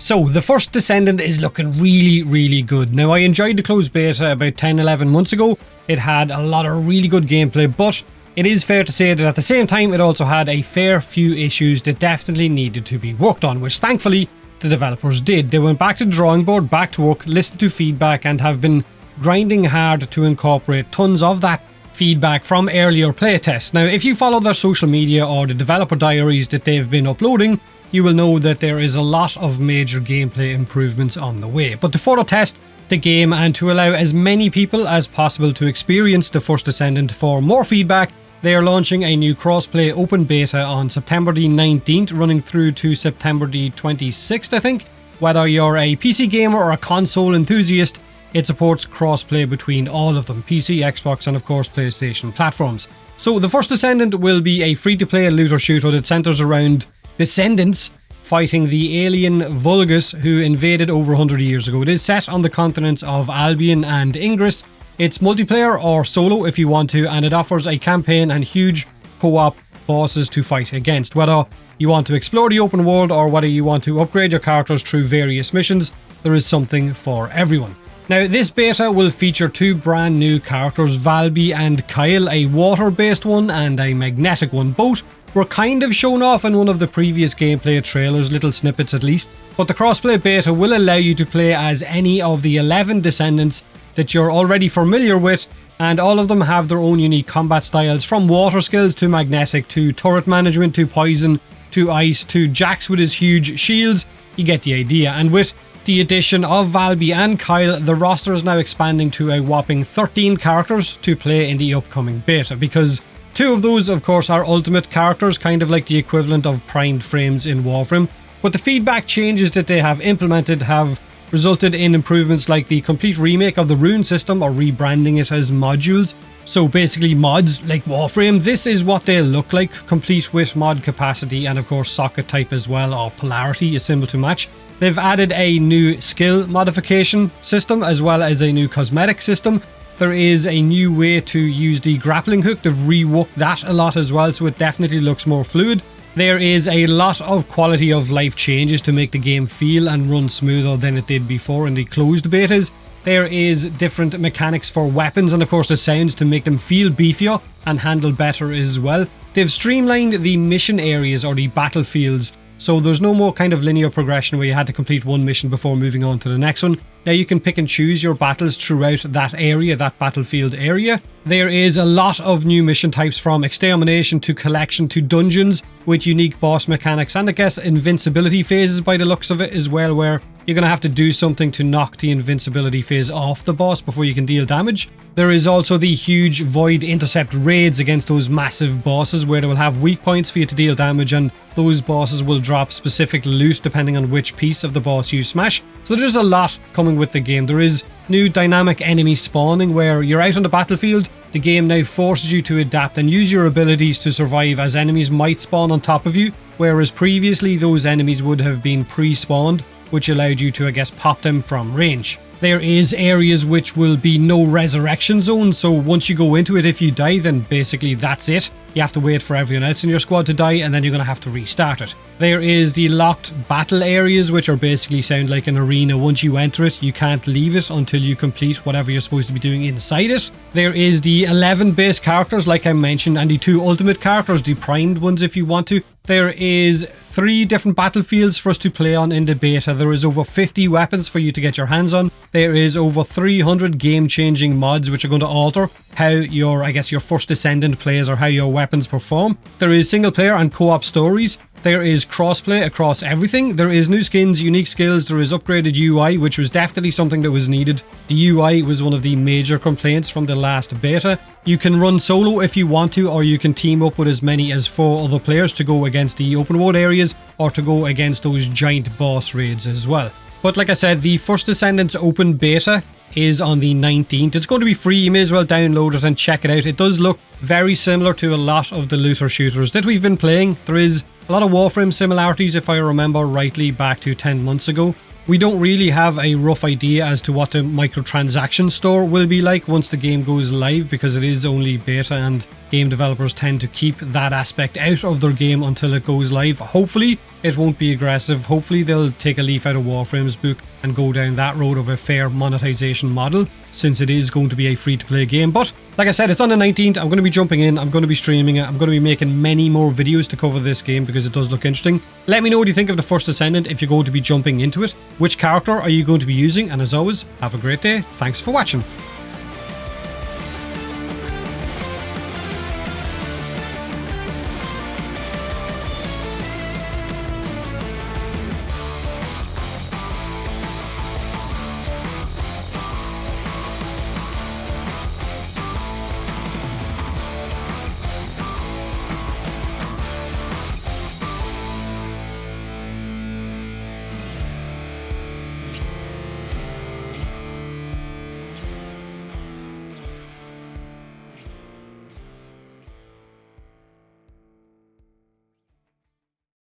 So, the First Descendant is looking really good. Now, I enjoyed the closed beta about 10-11 months ago. It had a lot of really good gameplay, but it is fair to say that at the same time, it also had a fair few issues that definitely needed to be worked on, which thankfully the developers did. They went back to the drawing board, back to work, listened to feedback, and have been grinding hard to incorporate tons of that feedback from earlier playtests. Now, if you follow their social media or the developer diaries that they've been uploading, you will know that there is a lot of major gameplay improvements on the way. But to further test the game and to allow as many people as possible to experience the First Descendant for more feedback, they are launching a new crossplay open beta on September the 19th, running through to September the 26th, I think. Whether you're a PC gamer or a console enthusiast, it supports crossplay between all of them, PC, Xbox, and of course PlayStation platforms. So the First Descendant will be a free-to-play looter shooter that centers around descendants fighting the alien Vulgus who invaded over 100 years ago. It is set on the continents of Albion and Ingress. It's multiplayer or solo if you want to, and it offers a campaign and huge co-op bosses to fight against. Whether you want to explore the open world or whether you want to upgrade your characters through various missions, there is something for everyone. Now, this beta will feature two brand new characters, Valby and Kyle, a water-based one and a magnetic one. Both were kind of shown off in one of the previous gameplay trailers, little snippets at least, but the crossplay beta will allow you to play as any of the 11 descendants that you're already familiar with, and all of them have their own unique combat styles, from water skills to magnetic to turret management to poison to ice to Jax with his huge shields. You get the idea. And with the addition of Valby and Kyle, the roster is now expanding to a whopping 13 characters to play in the upcoming beta, because two of those, of course, are ultimate characters, kind of like the equivalent of primed frames in Warframe. But the feedback changes that they have implemented have resulted in improvements like the complete remake of the rune system, or rebranding it as modules. So basically mods like Warframe, this is what they look like, complete with mod capacity and of course socket type as well, or polarity, a symbol to match. They've added a new skill modification system as well as a new cosmetic system. There is a new way to use the grappling hook. They've reworked that a lot as well, so it definitely looks more fluid. There is a lot of quality of life changes to make the game feel and run smoother than it did before in the closed betas. There is different mechanics for weapons and of course the sounds to make them feel beefier and handle better as well. They've streamlined the mission areas or the battlefields, so there's no more kind of linear progression where you had to complete one mission before moving on to the next one. Now you can pick and choose your battles throughout that area, that battlefield area. There is a lot of new mission types, from extermination to collection to dungeons, with unique boss mechanics and I guess invincibility phases by the looks of it as well, where you're going to have to do something to knock the invincibility phase off the boss before you can deal damage. There is also the huge void intercept raids against those massive bosses, where they will have weak points for you to deal damage, and those bosses will drop specific loot depending on which piece of the boss you smash. So there's a lot coming with the game. There is new dynamic enemy spawning, where you're out on the battlefield. The game now forces you to adapt and use your abilities to survive, as enemies might spawn on top of you, whereas previously those enemies would have been pre-spawned, which allowed you to, I guess, pop them from range. There is areas which will be no resurrection zone, so once you go into it, if you die, then basically that's it. You have to wait for everyone else in your squad to die, and then you're going to have to restart it. There is the locked battle areas, which are basically sound like an arena. Once you enter it, you can't leave it until you complete whatever you're supposed to be doing inside it. There is the 11 base characters, like I mentioned, and the 2 ultimate characters, the primed ones if you want to. There is 3 different battlefields for us to play on in the beta. There is over 50 weapons for you to get your hands on. There is over 300 game-changing mods which are going to alter how your First Descendant plays, or how your weapons perform. There is single player and co-op stories. There is crossplay across everything. There is new skins, unique skills. There is upgraded UI, which was definitely something that was needed. The UI was one of the major complaints from the last beta. You can run solo if you want to, or you can team up with as many as 4 other players to go against the open world areas, or to go against those giant boss raids as well. But like I said, the First Descendant's open beta is on the 19th. It's going to be free. You may as well download it and check it out. It does look very similar to a lot of the looter shooters that we've been playing. There is a lot of Warframe similarities, if I remember rightly, back to 10 months ago. We don't really have a rough idea as to what the microtransaction store will be like once the game goes live, because it is only beta and game developers tend to keep that aspect out of their game until it goes live. Hopefully it won't be aggressive. Hopefully they'll take a leaf out of Warframe's book and go down that road of a fair monetization model, since it is going to be a free-to-play game. But like I said, it's on the 19th. I'm going to be jumping in. I'm going to be streaming it. I'm going to be making many more videos to cover this game because it does look interesting. Let me know what you think of the First Descendant if you're going to be jumping into it. Which character are you going to be using? And as always, have a great day. Thanks for watching.